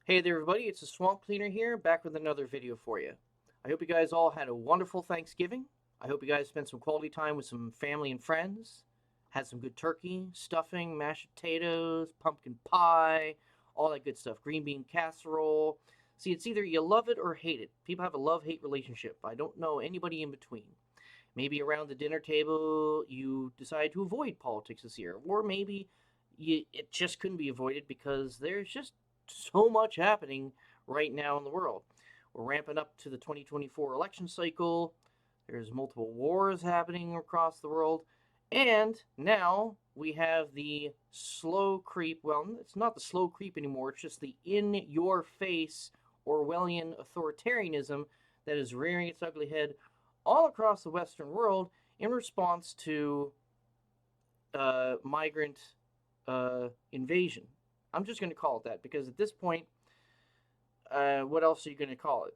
Hey there everybody, it's the Swamp Cleaner here, back with another video for you. I hope you guys all had a wonderful Thanksgiving. I hope you guys spent some quality time with some family and friends. Had some good turkey, stuffing, mashed potatoes, pumpkin pie, all that good stuff. Green bean casserole. See, it's either you love it or hate it. People have a love-hate relationship. I don't know anybody in between. Maybe around the dinner table you decide to avoid politics this year, or maybe it just couldn't be avoided because there's just so much happening right now in the world. We're ramping up to the 2024 election cycle. There's multiple wars happening across the world. And now we have the slow creep. Well, it's not the slow creep anymore. It's just the in-your-face Orwellian authoritarianism that is rearing its ugly head all across the Western world in response to migrant invasion. I'm just going to call it that because at this point, what else are you going to call it?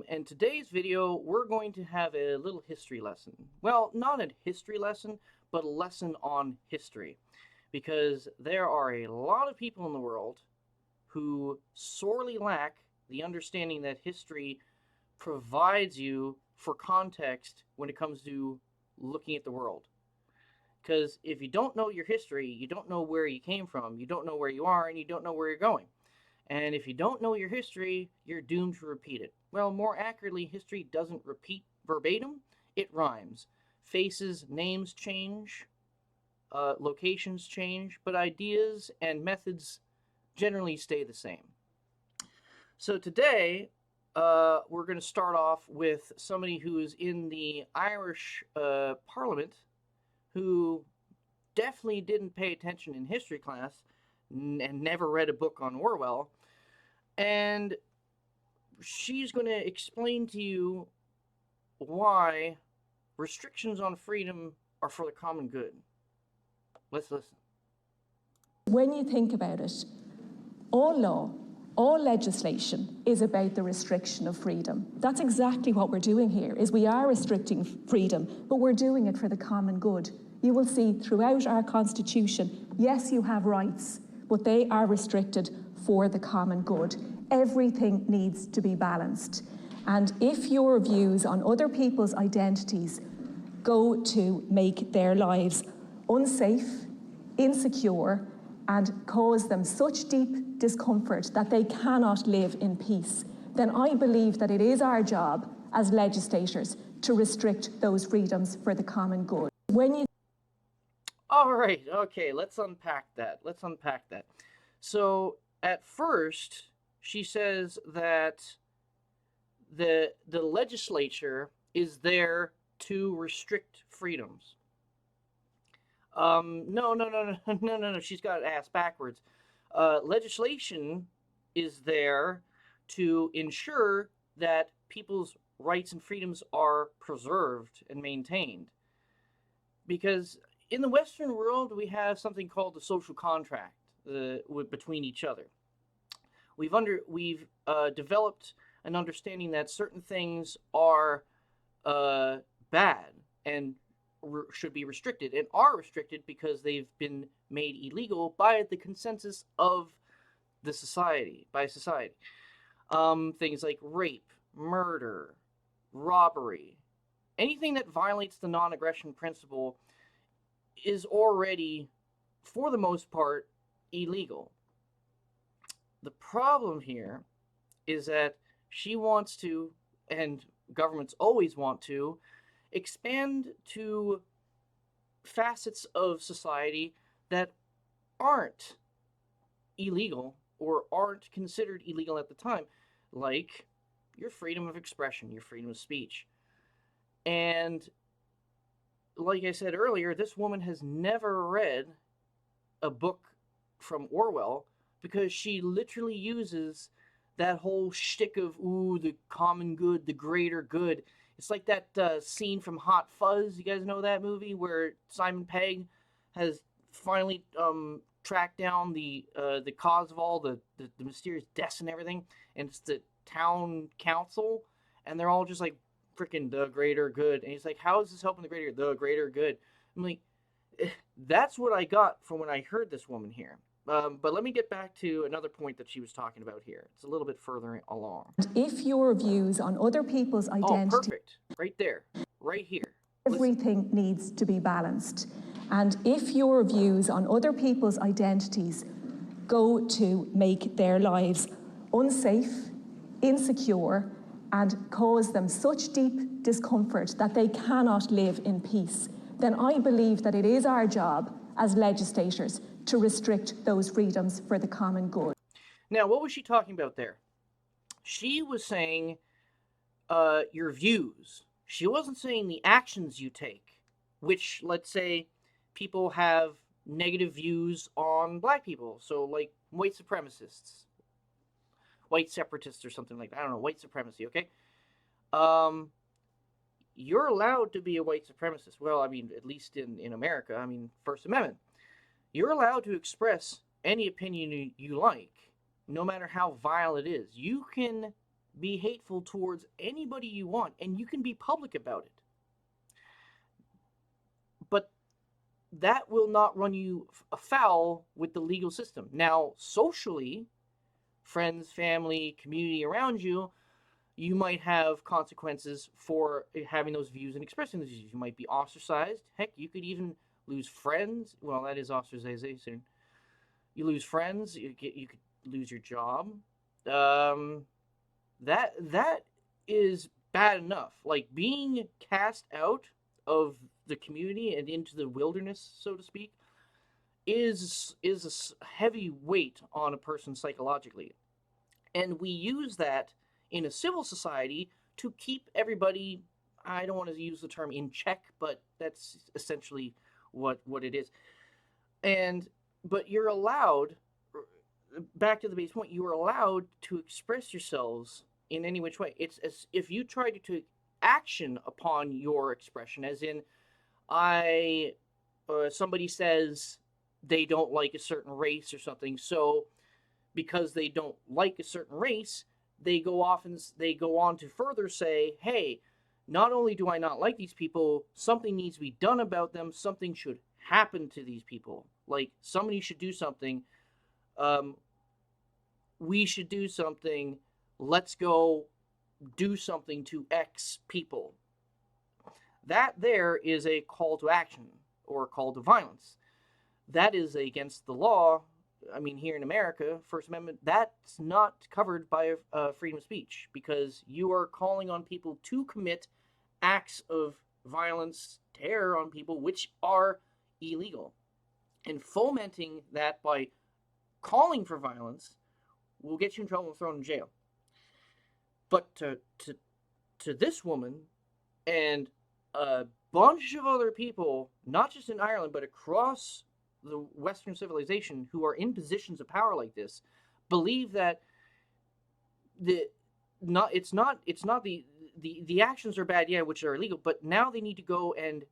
In today's video, we're going to have a little history lesson. Well, not a history lesson, but a lesson on history. Because there are a lot of people in the world who sorely lack the understanding that history provides you for context when it comes to looking at the world. Because if you don't know your history, you don't know where you came from, you don't know where you are, and you don't know where you're going. And if you don't know your history, you're doomed to repeat it. Well, more accurately, history doesn't repeat verbatim, it rhymes. Faces, names change, locations change, but ideas and methods generally stay the same. So today, we're going to start off with somebody who is in the Irish Parliament who definitely didn't pay attention in history class and never read a book on Orwell. And she's going to explain to you why restrictions on freedom are for the common good. Let's listen. When you think about it, all law, all legislation is about the restriction of freedom. That's exactly what we're doing here, is we are restricting freedom, but we're doing it for the common good. You will see throughout our Constitution, yes, you have rights, but they are restricted for the common good. Everything needs to be balanced. And if your views on other people's identities go to make their lives unsafe, insecure, and cause them such deep discomfort that they cannot live in peace, then I believe that it is our job as legislators to restrict those freedoms for the common good. All right, okay, let's unpack that. So, at first, she says that the legislature is there to restrict freedoms. No. She's got it asked backwards. Legislation is there to ensure that people's rights and freedoms are preserved and maintained. Because in the Western world, we have something called the social contract between each other. We've developed an understanding that certain things are bad and should be restricted, and are restricted because they've been made illegal by the consensus of the society. Things like rape, murder, robbery, anything that violates the non-aggression principle is already, for the most part, illegal. The problem here is that she wants to, and governments always want to, expand to facets of society that aren't illegal or aren't considered illegal at the time, like your freedom of expression, your freedom of speech. And like I said earlier, this woman has never read a book from Orwell because she literally uses that whole shtick of, ooh, the common good, the greater good. It's like that scene from Hot Fuzz. You guys know that movie where Simon Pegg has finally tracked down the cause of all the mysterious deaths and everything, and it's the town council, and they're all just like, freaking the greater good. And he's like, how is this helping the greater good? I'm like, that's what I got from when I heard this woman here. But let me get back to another point that she was talking about here. It's a little bit further along. If your views on other people's Oh, identity, perfect. Right there. Right here. everything needs to be balanced. And if your views on other people's identities go to make their lives unsafe, insecure, and cause them such deep discomfort that they cannot live in peace, then I believe that it is our job as legislators to restrict those freedoms for the common good. Now, what was she talking about there? She was saying your views. She wasn't saying the actions you take, which, let's say, people have negative views on black people. So, like white supremacists, white separatists, or something like that. I don't know, white supremacy, okay? Um, you're allowed to be a white supremacist. Well, I mean, at least in America, I mean, First Amendment. You're allowed to express any opinion you like, no matter how vile it is. You can be hateful towards anybody you want, and you can be public about it. But that will not run you afoul with the legal system. Now, socially, friends, family, community around you, you might have consequences for having those views and expressing those views. You might be ostracized. Heck, you could even lose friends. Well, that is ostracization. You lose friends. You could lose your job. That is bad enough. Like being cast out of the community and into the wilderness, so to speak, is a heavy weight on a person psychologically. And we use that in a civil society to keep everybody, I don't want to use the term in check, but that's essentially what it is. And but you're allowed, back to the base point, you are allowed to express yourselves in any which way. It's as if you try to take action upon your expression, as in I somebody says they don't like a certain race or something, so because they don't like a certain race, they go on to further say, hey, not only do I not like these people, something needs to be done about them. Something should happen to these people. Like somebody should do something. Um, we should do something. Let's go do something to X people. That there is a call to action or a call to violence. That is against the law. I mean, here in America, First Amendment, that's not covered by freedom of speech because you are calling on people to commit acts of violence, terror on people, which are illegal. And fomenting that by calling for violence will get you in trouble and thrown in jail. But to this woman and a bunch of other people, not just in Ireland, but across the Western civilization who are in positions of power like this, believe that the not it's not the actions are bad, yeah, which are illegal, but now they need to go and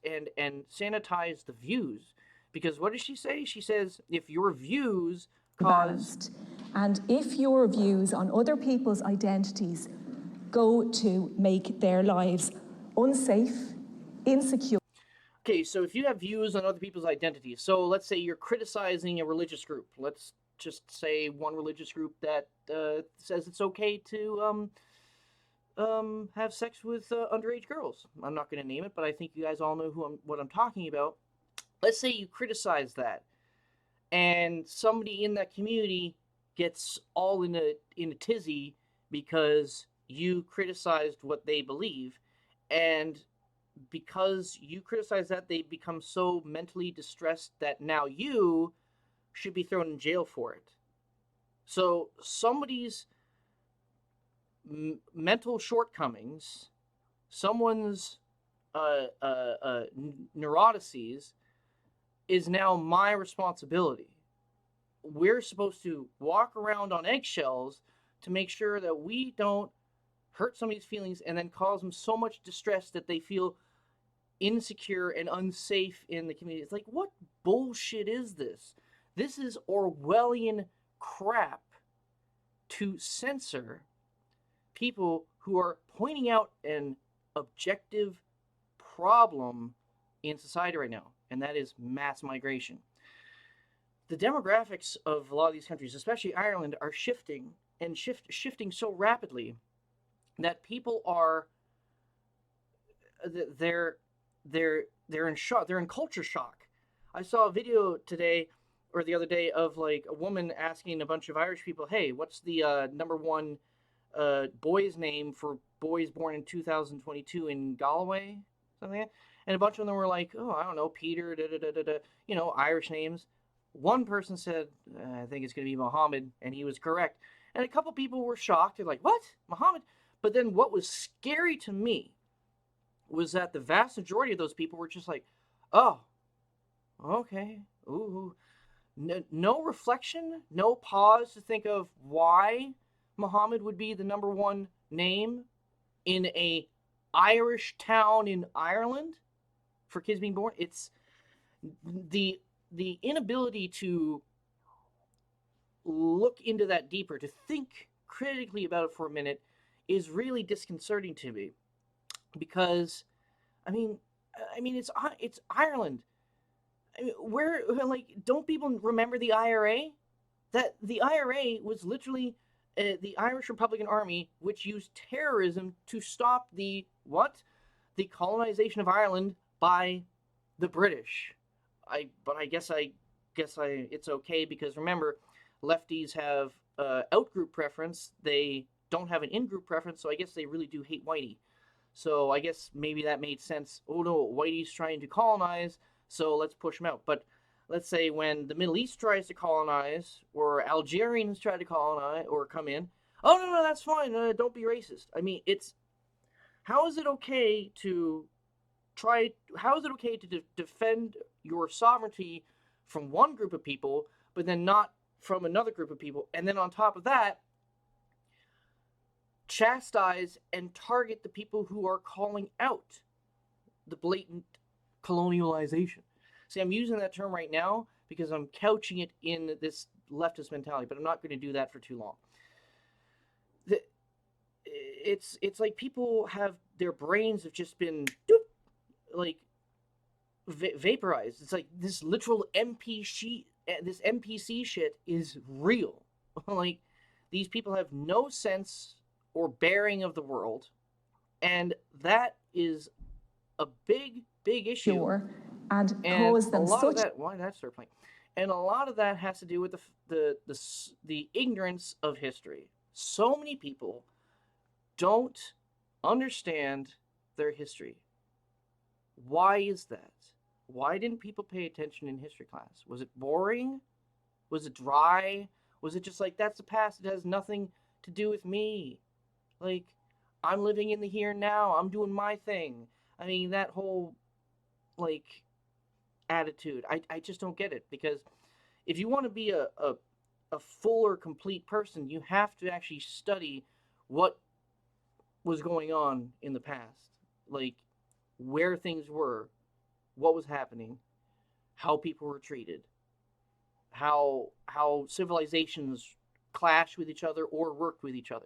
sanitize the views. Because what does she say? She says if your views balanced. And if your views on other people's identities go to make their lives unsafe, insecure. Okay, so if you have views on other people's identities, so let's say you're criticizing a religious group. Let's just say one religious group that says it's okay to have sex with underage girls. I'm not going to name it, but I think you guys all know what I'm talking about. Let's say you criticize that, and somebody in that community gets all in a tizzy because you criticized what they believe, and because you criticize that, they become so mentally distressed that now you should be thrown in jail for it. So somebody's mental shortcomings, someone's neurotices, is now my responsibility. We're supposed to walk around on eggshells to make sure that we don't hurt somebody's feelings and then cause them so much distress that they feel insecure and unsafe in the community. It's like, what bullshit is this? This is Orwellian crap to censor people who are pointing out an objective problem in society right now, and that is mass migration. the demographics of a lot of these countries, especially Ireland, are shifting and shifting so rapidly that people are they're they're in shock. They're in culture shock. I saw a video today or the other day of like a woman asking a bunch of Irish people, "Hey, what's the number one boy's name for boys born in 2022 in Galway?" Something like that. And a bunch of them were like, "Oh, I don't know, Peter, da da da da da," Irish names. One person said, "I think it's going to be Muhammad," and he was correct. And a couple people were shocked. They're like, "What, Muhammad?" But then what was scary to me was that the vast majority of those people were just like, "Oh, okay, ooh." No reflection, no pause to think of why Muhammad would be the number one name in a Irish town in Ireland for kids being born. It's the inability to look into that deeper, to think critically about it for a minute, is really disconcerting to me because I mean, it's Ireland. I mean, where like don't people remember the IRA? That the IRA was literally the Irish Republican Army, which used terrorism to stop the what? The colonization of Ireland by the British. I guess it's okay because remember, lefties have out-group preference. They don't have an in-group preference, so I guess they really do hate Whitey. So I guess maybe that made sense. Oh no, Whitey's trying to colonize, so let's push him out. But let's say when the Middle East tries to colonize, or Algerians try to colonize or come in, oh no, no, that's fine. Don't be racist. I mean, it's how is it okay to try? How is it okay to defend your sovereignty from one group of people, but then not from another group of people? And then on top of that, chastise and target the people who are calling out the blatant colonialization. See, I'm using that term right now because I'm couching it in this leftist mentality, but I'm not going to do that for too long. It's like people have their brains have just been like vaporized. It's like this literal this NPC shit is real. Like these people have no sense or bearing of the world, and that is a big issue. Sure, and And cause a them lot of such that, why did that start playing? And a lot of that has to do with the ignorance of history. So many people don't understand their history. Why is that? Why didn't people pay attention in history class? Was it boring? Was it dry? Was it just like, that's the past, it has nothing to do with me? Like, I'm living in the here and now, I'm doing my thing. I mean, that whole, like, attitude, I just don't get it. Because if you want to be a full or complete person, you have to actually study what was going on in the past. Like, where things were, what was happening, how people were treated, how civilizations clashed with each other or worked with each other.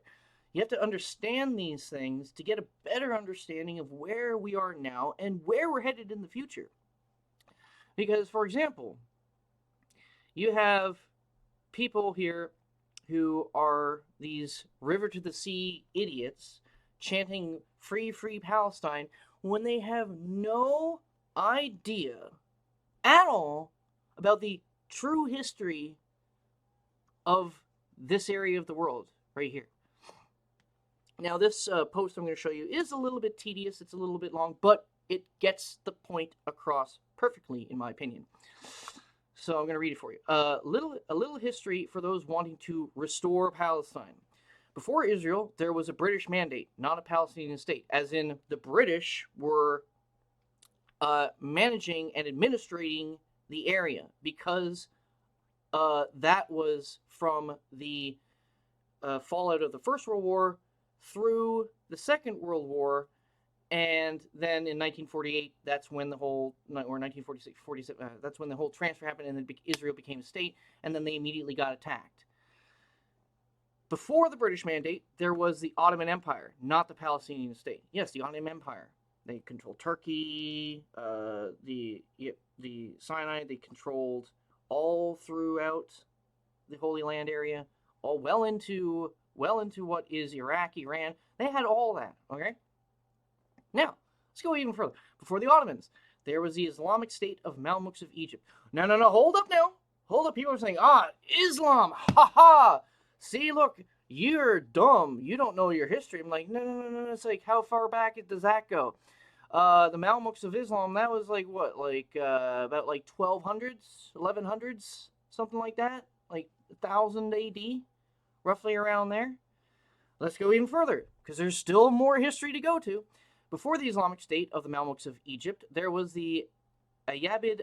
You have to understand these things to get a better understanding of where we are now and where we're headed in the future. Because, for example, you have people here who are these river to the sea idiots chanting free, free Palestine when they have no idea at all about the true history of this area of the world right here. Now, this post I'm going to show you is a little bit tedious, it's a little bit long, but it gets the point across perfectly, in my opinion. So I'm going to read it for you. A little history for those wanting to restore Palestine. Before Israel, there was a British mandate, not a Palestinian state, as in the British were managing and administrating the area because that was from the fallout of the First World War through the Second World War, and then in 1948, that's when the whole, or 1946, 47, that's when the whole transfer happened, and then Israel became a state, and then they immediately got attacked. Before the British mandate, there was the Ottoman Empire, not the Palestinian state. Yes, the Ottoman Empire. They controlled Turkey, the Sinai. They controlled all throughout the Holy Land area, all well into what is Iraq, Iran. They had all that. Okay. Now let's go even further. Before the Ottomans, there was the Islamic State of Mamluks of Egypt. No, no, no. Hold up now. Hold up. People are saying, Islam. Ha ha. See, look, you're dumb. You don't know your history. I'm like, no, no, no, no. It's like, how far back does that go? The Mamluks of Islam, that was like what, like about like 1200s, 1100s, something like that, like 1000 AD, roughly around there. Let's go even further, because there's still more history to go to. Before the Islamic State of the Mamluks of Egypt, there was the Ayyubid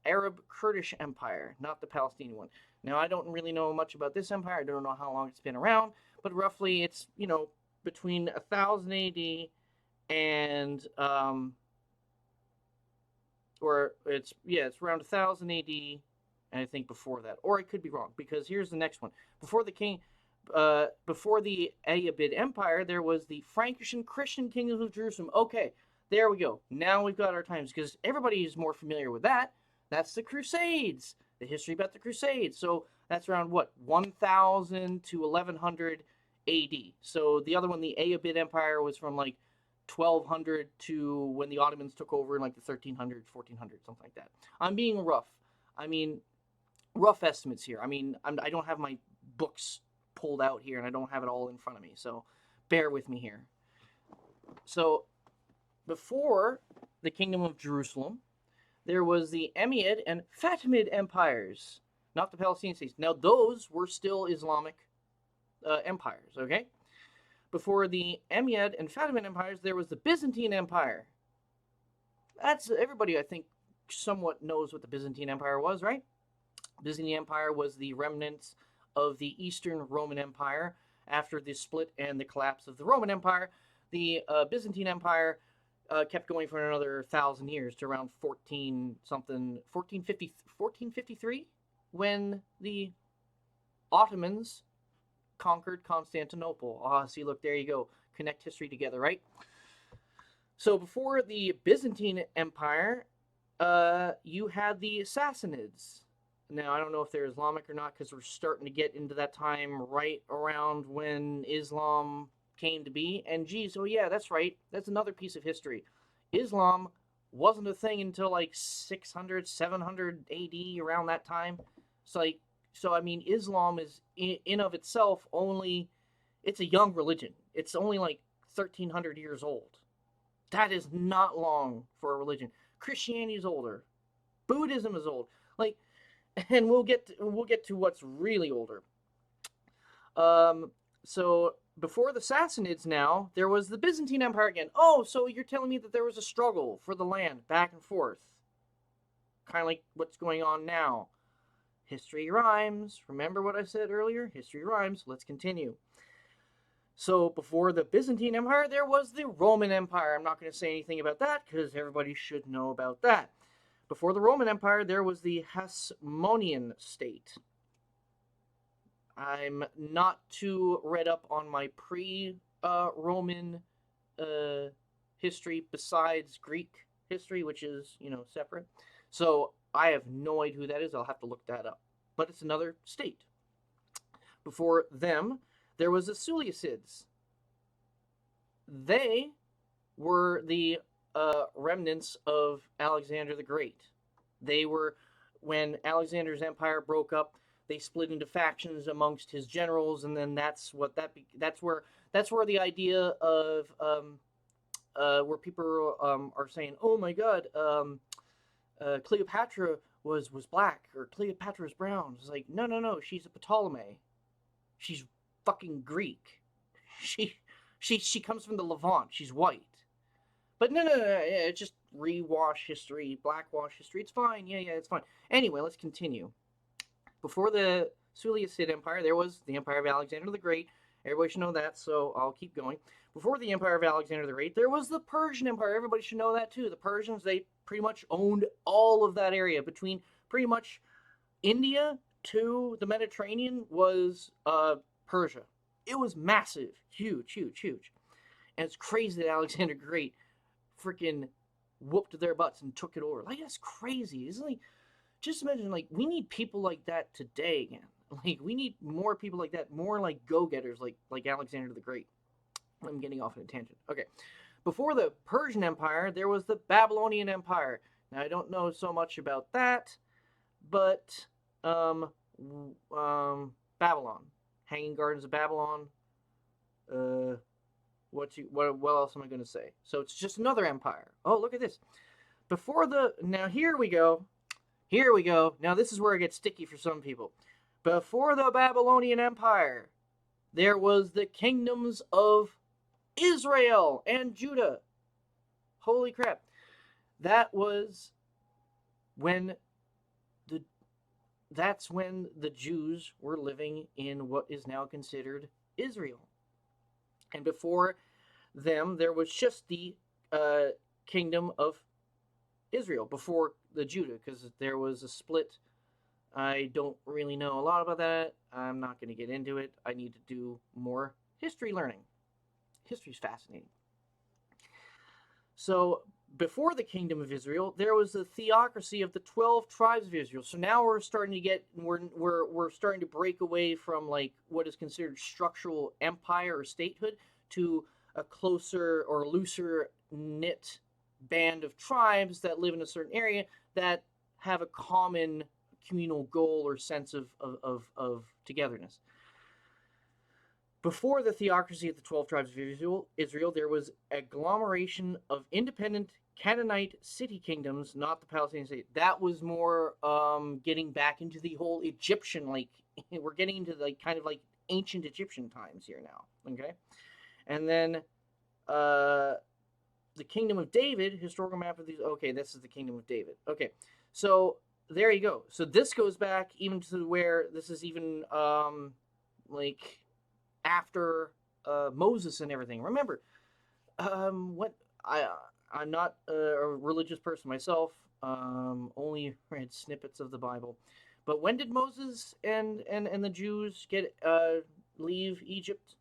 Arab Kurdish Empire, not the Palestinian one. Now, I don't really know much about this empire. I don't know how long it's been around, but roughly it's, between 1000 AD and or it's around 1000 AD, and I think before that, or I could be wrong, because here's the next one. Before the Ayyubid Empire, there was the Frankish and Christian kingdoms of Jerusalem. Okay, there we go. Now we've got our times, because everybody is more familiar with that. That's the Crusades, the history about the Crusades. So that's around what, 1000 to 1100 AD. So the other one, the Ayyubid Empire, was from like 1200 to when the Ottomans took over in like the 1300s, 1400s, something like that. I'm being rough. I mean, rough estimates here. I mean, I don't have my books pulled out here, and I don't have it all in front of me, so bear with me here. So before the Kingdom of Jerusalem, there was the Umayyad and Fatimid empires, not the Palestinian states. Now, those were still Islamic empires, okay? Before the Umayyad and Fatimid empires, there was the Byzantine Empire. That's everybody, I think, somewhat knows what the Byzantine Empire was, right? Byzantine Empire was the remnants of the Eastern Roman Empire. After the split and the collapse of the Roman Empire, the Byzantine Empire kept going for another 1,000 years to around 1453, when the Ottomans conquered Constantinople. See, look, there you go. Connect history together, right? So before the Byzantine Empire, you had the Sassanids. Now, I don't know if they're Islamic or not, because we're starting to get into that time right around when Islam came to be. And geez, oh yeah, that's right. That's another piece of history. Islam wasn't a thing until like 600, 700 AD, around that time. So I mean, Islam is in of itself only, it's a young religion. It's only like 1,300 years old. That is not long for a religion. Christianity is older. Buddhism is old. Like, and we'll get to what's really older. So before the Sassanids, now there was the Byzantine Empire again. Oh, so you're telling me that there was a struggle for the land back and forth, kind of like what's going on now. History rhymes. Remember what I said earlier? History rhymes. Let's continue. So before the Byzantine Empire, there was the Roman Empire. I'm not going to say anything about that because everybody should know about that. Before the Roman Empire, there was the Hasmonean state. I'm not too read up on my pre-Roman history besides Greek history, which is, separate. So I have no idea who that is. I'll have to look that up. But it's another state. Before them, there was the Seleucids. They were the remnants of Alexander the Great. They were, when Alexander's empire broke up, they split into factions amongst his generals, and then that's where the idea of where people are saying, oh my God, Cleopatra was black, or Cleopatra was brown. It's like, no, she's a Ptolemy. She's fucking Greek. She comes from the Levant. She's white. But no, it's just rewash history, blackwash history. It's fine. Yeah, it's fine. Anyway, let's continue. Before the Seleucid Empire, there was the Empire of Alexander the Great. Everybody should know that, so I'll keep going. Before the Empire of Alexander the Great, there was the Persian Empire. Everybody should know that too. The Persians, they pretty much owned all of that area between pretty much India to the Mediterranean was Persia. It was massive, huge. And it's crazy that Alexander the Great freaking whooped their butts and took it over. Like, that's crazy. Isn't it? just imagine, like, we need people like that today again. Like, we need more people like that, more like go-getters, like Alexander the Great. I'm getting off on a tangent. Okay. Before the Persian Empire, there was the Babylonian Empire. Now, I don't know so much about that, but um, Babylon, Hanging Gardens of Babylon. What else am I going to say? So it's just another empire. Oh, look at this. Before the now here we go. Here we go. Now this is where it gets sticky for some people. Before the Babylonian Empire, there was the kingdoms of Israel and Judah. Holy crap. That was when the that's when the Jews were living in what is now considered Israel. And before them, there was just the kingdom of Israel before the Judah, because there was a split. I don't really know a lot about that. I'm not going to get into it. I need to do more history learning. History's fascinating. So before the kingdom of Israel, there was the theocracy of the 12 tribes of Israel. So now we're starting to get we're starting to break away from like what is considered structural empire or statehood to a closer or looser knit band of tribes that live in a certain area that have a common communal goal or sense of togetherness. Before the theocracy of the 12 tribes of Israel, there was agglomeration of independent Canaanite city kingdoms, not the Palestinian state. That was more getting back into the whole Egyptian, like, we're getting into like kind of like ancient Egyptian times here now, okay? And then the kingdom of David, historical map of these, okay, this is the kingdom of David. Okay, so there you go. So this goes back even to where this is even like after Moses and everything. Remember, what I'm not a religious person myself. Only read snippets of the Bible. But when did Moses and the Jews get leave Egypt?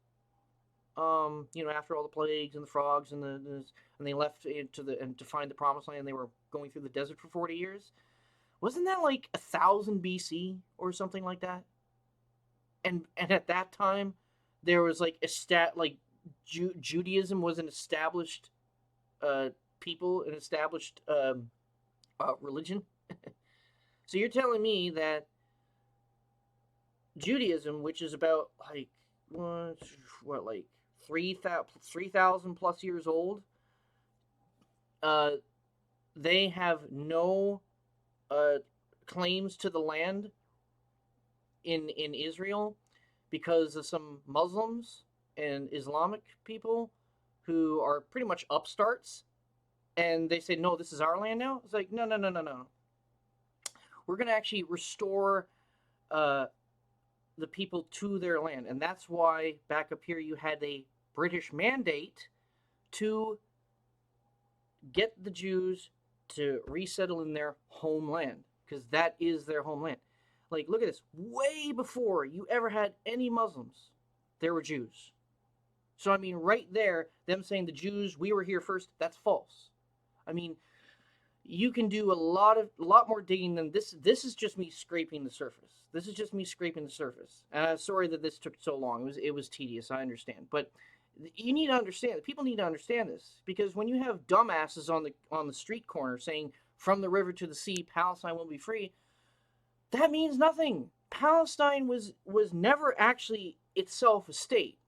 After all the plagues and the frogs and they left to find the promised land. They were going through the desert for 40 years. Wasn't that like 1000 BC or something like that? And at that time, there was like Judaism was an established people, an established religion. So you're telling me that Judaism, which is about like like 3,000 plus years old, they have no claims to the land in Israel because of some Muslims and Islamic people who are pretty much upstarts, and they say, no, this is our land now. It's like, no, no, no, no, no. We're going to actually restore the people to their land. And that's why back up here you had a British mandate to get the Jews to resettle in their homeland, because that is their homeland. Like, look at this. Way before you ever had any Muslims, there were Jews. So, I mean, right there, them saying the Jews, we were here first, that's false. I mean, you can do a lot more digging than this. This is just me scraping the surface. This is just me scraping the surface. Sorry that this took so long. It was tedious, I understand. But you need to understand, people need to understand this, because when you have dumbasses on the street corner saying, from the river to the sea, Palestine will be free, that means nothing. Palestine was never actually itself a state.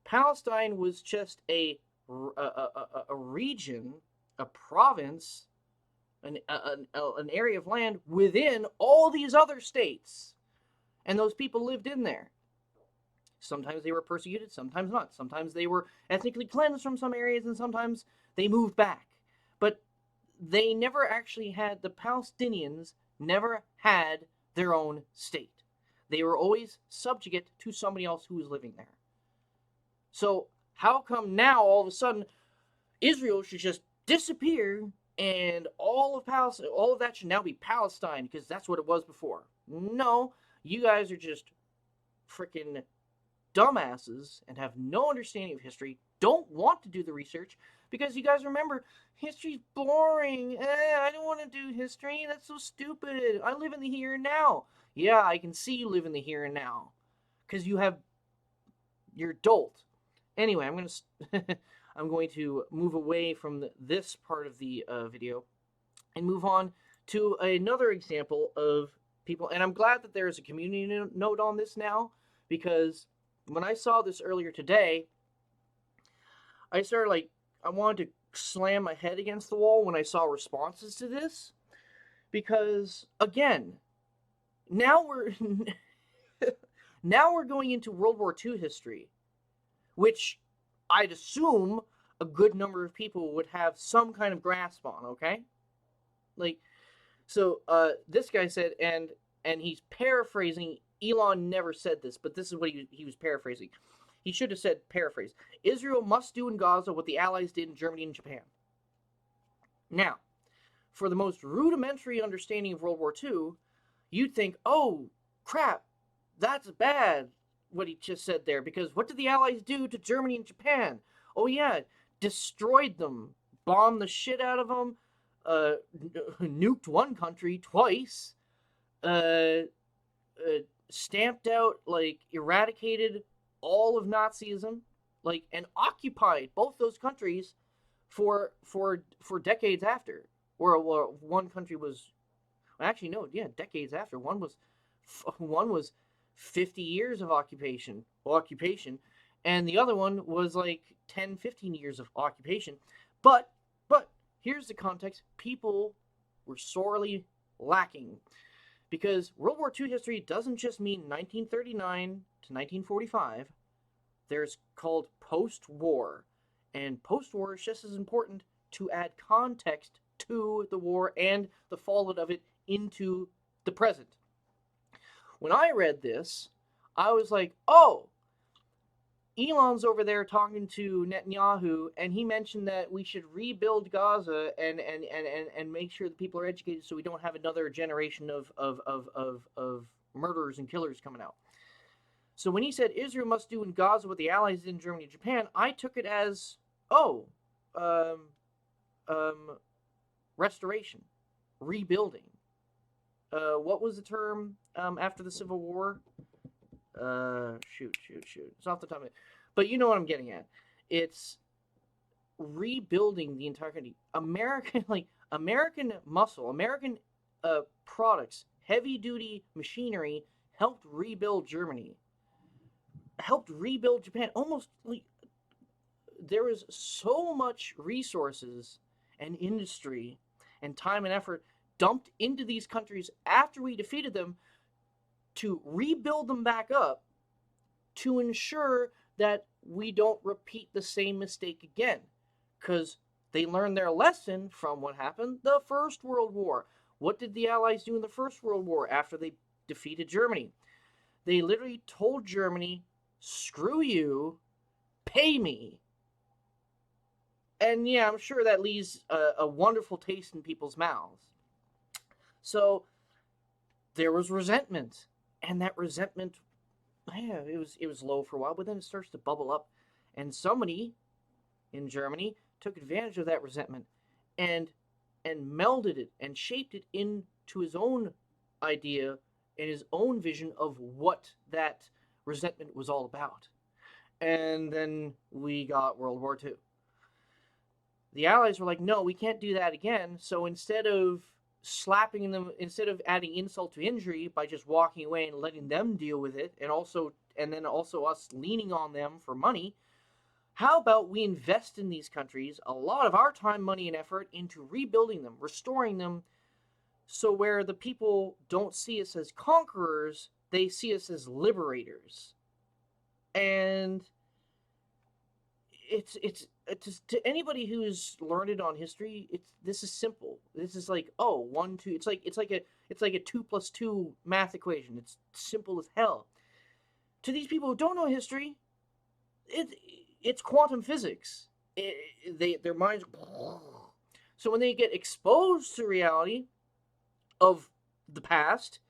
Palestine was just a region, a province, an area of land within all these other states. And those people lived in there. Sometimes they were persecuted, sometimes not. Sometimes they were ethnically cleansed from some areas, and sometimes they moved back. But they never actually had, the Palestinians never had their own state. They were always subjugate to somebody else who was living there. So how come now all of a sudden Israel should just disappear and all of Palestine, all of that should now be Palestine because that's what it was before? No, you guys are just freaking dumbasses and have no understanding of history, don't want to do the research, Because you guys remember, history's boring. I don't want to do history. That's so stupid. I live in the here and now. Yeah, I can see you live in the here and now. Because you're adult. Anyway, I'm going to move away from this part of the video and move on to another example of people. And I'm glad that there's a community note on this now, because when I saw this earlier today, I started I wanted to slam my head against the wall when I saw responses to this, because again, now we're now we're going into World War II history, which I'd assume a good number of people would have some kind of grasp on. Okay, like so. This guy said, and he's paraphrasing. Elon never said this, but this is what he was paraphrasing. He should have said, paraphrase, Israel must do in Gaza what the Allies did in Germany and Japan. Now, for the most rudimentary understanding of World War II, you'd think, oh, crap, that's bad, what he just said there, because what did the Allies do to Germany and Japan? Oh, yeah, destroyed them, bombed the shit out of them, nuked one country twice, stamped out, eradicated all of Nazism, and occupied both those countries for decades after. Or one country was, actually no, yeah, decades after. One was 50 years of occupation, and the other one was 10, 15 years of occupation. But here's the context: people were sorely lacking. Because World War II history doesn't just mean 1939 to 1945. There's called post-war. And post-war is just as important to add context to the war and the fallout of it into the present. When I read this, I was like, oh, Elon's over there talking to Netanyahu, and he mentioned that we should rebuild Gaza and make sure that people are educated so we don't have another generation of murderers and killers coming out. So when he said Israel must do in Gaza what the Allies did in Germany and Japan, I took it as, restoration, rebuilding. What was the term after the Civil War? Shoot. It's off the top of it. But you know what I'm getting at. It's rebuilding the entire country. American muscle, American products, heavy duty machinery helped rebuild Germany, helped rebuild Japan. Almost there was so much resources and industry and time and effort dumped into these countries after we defeated them to rebuild them back up, to ensure that we don't repeat the same mistake again. Because they learned their lesson from what happened the First World War. What did the Allies do in the First World War after they defeated Germany? They literally told Germany, screw you, pay me. And yeah, I'm sure that leaves a wonderful taste in people's mouths. So there was resentment. And that resentment, yeah, it was low for a while, but then it starts to bubble up. And somebody in Germany took advantage of that resentment and melded it and shaped it into his own idea and his own vision of what that resentment was all about. And then we got World War II. The Allies were like, no, we can't do that again. So instead of slapping them, instead of adding insult to injury by just walking away and letting them deal with it, and then also us leaning on them for money, how about we invest in these countries a lot of our time, money, and effort into rebuilding them, restoring them, so where the people don't see us as conquerors, they see us as liberators. And it's to anybody who's learned it on history, this is simple. This is like, oh, 1, 2. It's like a 2 plus 2 math equation. It's simple as hell. To these people who don't know history, it's quantum physics. Their minds. So when they get exposed to reality of the past,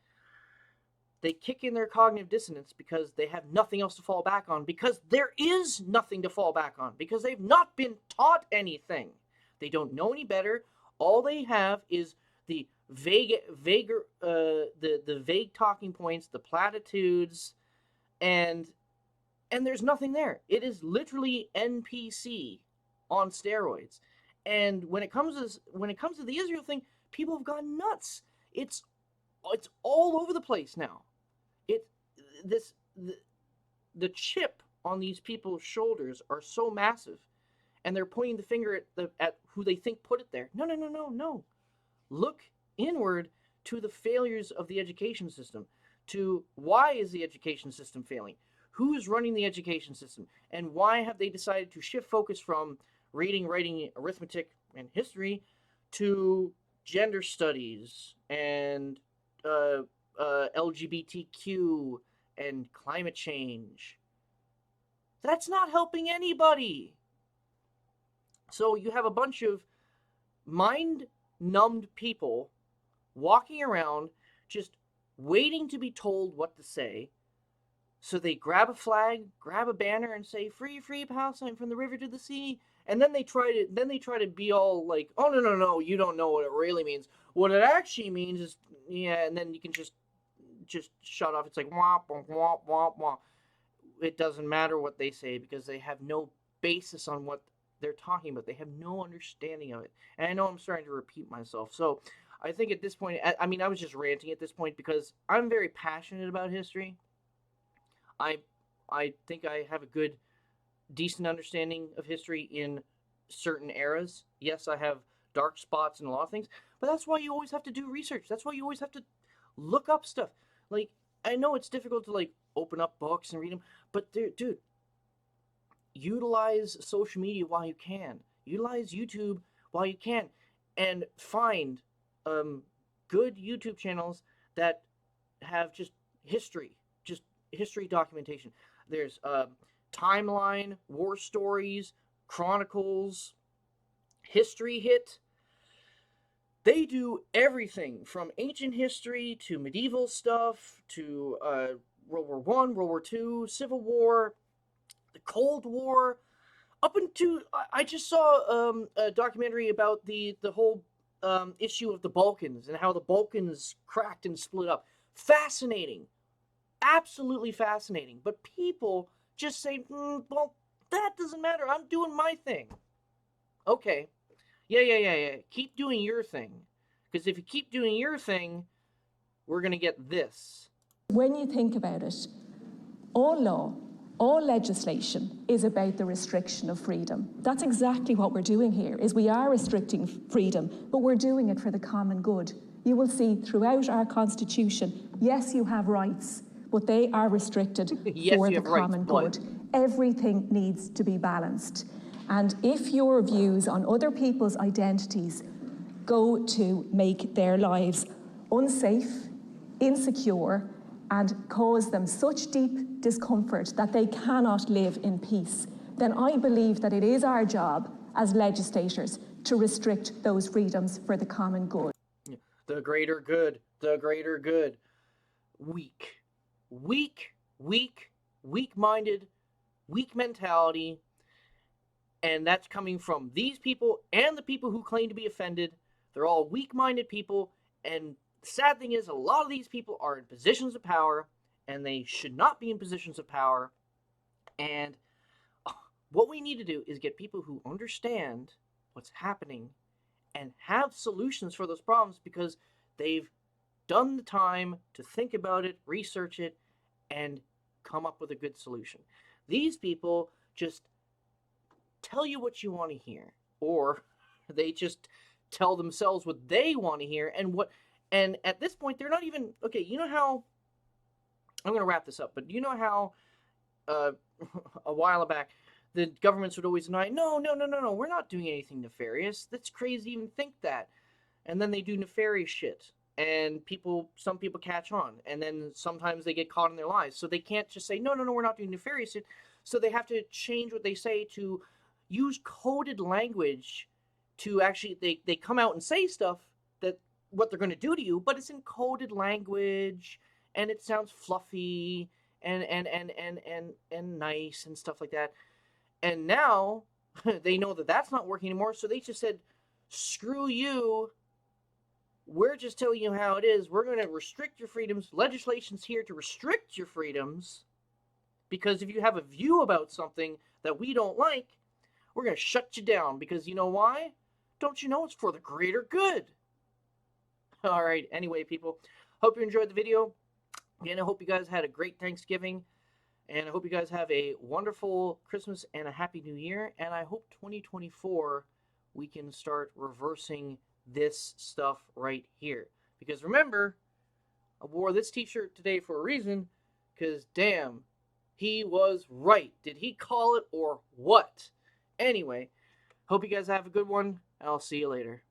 they kick in their cognitive dissonance because they have nothing else to fall back on, because there is nothing to fall back on, because they've not been taught anything. They don't know any better. All they have is the vague talking points, the platitudes, and there's nothing there. It is literally NPC on steroids. And when it comes to the Israel thing, people have gone nuts. It's all over the place now. It this the chip on these people's shoulders are so massive, and they're pointing the finger at who they think put it there. No. Look inward to the failures of the education system. To why is the education system failing? Who is running the education system? And why have they decided to shift focus from reading, writing, arithmetic, and history to gender studies and LGBTQ and climate change? That's not helping anybody. So you have a bunch of mind-numbed people walking around just waiting to be told what to say. So they grab a flag, grab a banner, and say "Free, free Palestine from the river to the sea." And then they try to be all like, "Oh no, you don't know what it really means. What it actually means is yeah." And then you can just shut off. It's like womp womp womp womp womp. It doesn't matter what they say because they have no basis on what they're talking about. They have no understanding of it. And I know I'm starting to repeat myself. So I think at this point, I mean, I was just ranting at this point because I'm very passionate about history. I think I have a good, decent understanding of history in certain eras. Yes, I have dark spots in a lot of things, but that's why you always have to do research. That's why you always have to look up stuff. Like, I know it's difficult to like open up books and read them, but dude, utilize social media while you can. Utilize YouTube while you can, and find good YouTube channels that have just history documentation. There's Timeline, War Stories, Chronicles, History Hit. They do everything from ancient history to medieval stuff to World War One, World War Two, Civil War, the Cold War, up into I just saw a documentary about the whole issue of the Balkans and how the Balkans cracked and split up. Fascinating, absolutely fascinating. But people just say, well, that doesn't matter. I'm doing my thing. Okay, yeah. Keep doing your thing, because if you keep doing your thing, we're gonna get this. When you think about it, all law, all legislation is about the restriction of freedom. That's exactly what we're doing here, is we are restricting freedom, but we're doing it for the common good. You will see throughout our constitution, yes, you have rights, but they are restricted Yes, for you the have rights, common but good. Everything needs to be balanced. And if your views on other people's identities go to make their lives unsafe, insecure, and cause them such deep discomfort that they cannot live in peace, then I believe that it is our job as legislators to restrict those freedoms for the common good. The greater good, the greater good. Weak-minded, weak mentality, and that's coming from these people and the people who claim to be offended. They're all weak-minded people, and the sad thing is a lot of these people are in positions of power, and they should not be in positions of power. And what we need to do is get people who understand what's happening and have solutions for those problems because they've done the time to think about it, research it, and come up with a good solution. These people just tell you what you want to hear, or they just tell themselves what they want to hear, and at this point they're not even okay. You know how I'm going to wrap this up, but you know how a while back the governments would always deny, no, we're not doing anything nefarious. That's crazy to even think that. And then they do nefarious shit. And some people catch on. And then sometimes they get caught in their lies. So they can't just say, no, we're not doing nefarious shit. So they have to change what they say to use coded language to actually, they come out and say stuff that what they're going to do to you, but it's in coded language. and it sounds fluffy and nice and stuff like that. And now they know that that's not working anymore, so they just said, screw you. We're just telling you how it is. We're going to restrict your freedoms. Legislation's here to restrict your freedoms, because if you have a view about something that we don't like, we're going to shut you down, because you know why? Don't you know it's for the greater good? All right, anyway, people, hope you enjoyed the video. Again, I hope you guys had a great Thanksgiving, and I hope you guys have a wonderful Christmas and a happy New Year, and I hope 2024 we can start reversing this stuff right here. Because remember, I wore this t-shirt today for a reason, because damn, he was right. Did he call it or what? Anyway, hope you guys have a good one, and I'll see you later.